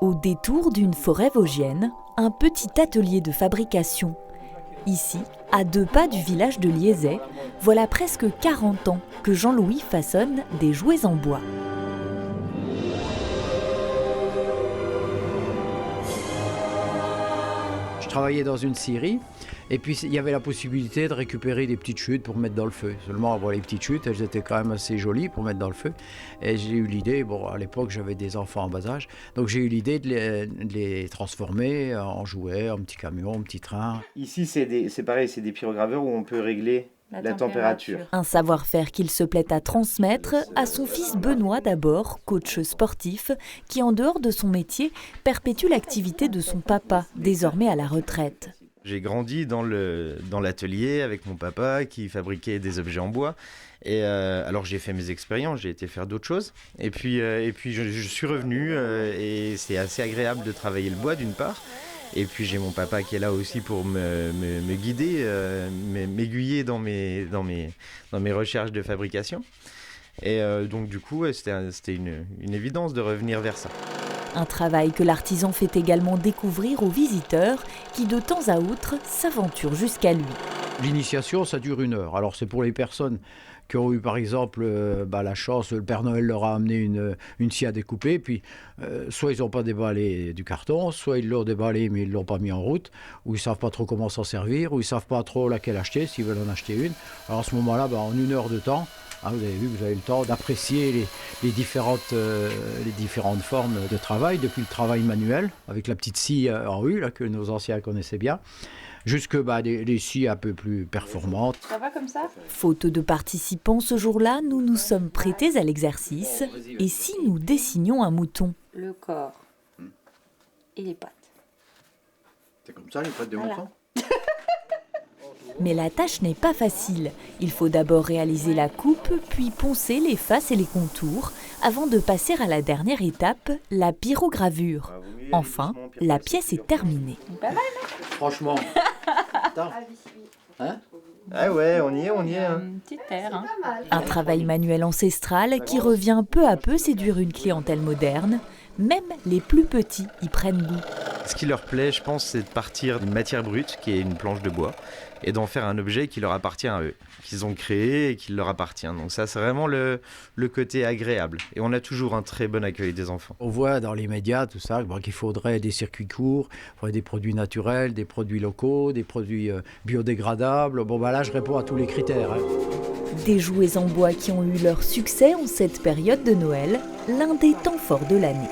Au détour d'une forêt vosgienne, un petit atelier de fabrication. Ici, à 2 pas du village de Liezay, voilà presque 40 ans que Jean-Louis façonne des jouets en bois. Je travaillais dans une scierie et puis il y avait la possibilité de récupérer des petites chutes pour mettre dans le feu. Seulement, les petites chutes, elles étaient quand même assez jolies pour mettre dans le feu. Et j'ai eu l'idée, à l'époque j'avais des enfants en bas âge, donc j'ai eu l'idée de les transformer en jouets, en petits camions, en petits trains. Ici c'est pareil, c'est des pyrograveurs où on peut régler la température. Un savoir-faire qu'il se plaît à transmettre à son fils Benoît d'abord, coach sportif, qui en dehors de son métier perpétue l'activité de son papa, désormais à la retraite. J'ai grandi dans l'atelier avec mon papa qui fabriquait des objets en bois. Et alors j'ai fait mes expériences, j'ai été faire d'autres choses. Et puis je suis revenu et c'est assez agréable de travailler le bois d'une part. Et puis j'ai mon papa qui est là aussi pour me guider, m'aiguiller dans mes recherches de fabrication. Et donc du coup c'était une évidence de revenir vers ça. Un travail que l'artisan fait également découvrir aux visiteurs qui de temps à autre s'aventurent jusqu'à lui. L'initiation, ça dure 1 heure. Alors c'est pour les personnes qui ont eu par exemple la chance, le Père Noël leur a amené une scie à découper, puis soit ils n'ont pas déballé du carton, soit ils l'ont déballé mais ils ne l'ont pas mis en route, ou ils ne savent pas trop comment s'en servir, ou ils ne savent pas trop laquelle acheter, s'ils veulent en acheter une. Alors à ce moment-là, en 1 heure de temps, vous avez vu, vous avez le temps d'apprécier les différentes formes de travail, depuis le travail manuel, avec la petite scie en U, là, que nos anciens connaissaient bien, jusque des scies un peu plus performantes. Ça va comme ça ? Faute de participants ce jour-là, nous nous sommes prêtés à l'exercice. Et si nous dessinions un mouton ? Le corps et les pattes. C'est comme ça les pattes de mouton ? Mais la tâche n'est pas facile. Il faut d'abord réaliser la coupe, puis poncer les faces et les contours, avant de passer à la dernière étape, la pyrogravure. Enfin, la pièce est terminée. Pas mal, non ? Franchement. Ah ouais, on y est. Une petite terre. Hein. Un travail manuel ancestral qui revient peu à peu séduire une clientèle moderne. Même les plus petits y prennent goût. Ce qui leur plaît, je pense, c'est de partir d'une matière brute, qui est une planche de bois, et d'en faire un objet qui leur appartient à eux, qu'ils ont créé et qui leur appartient. Donc ça, c'est vraiment le côté agréable. Et on a toujours un très bon accueil des enfants. On voit dans les médias, tout ça, qu'il faudrait des circuits courts, il faudrait des produits naturels, des produits locaux, des produits biodégradables. Là, je réponds à tous les critères. Des jouets en bois qui ont eu leur succès en cette période de Noël, l'un des temps forts de l'année.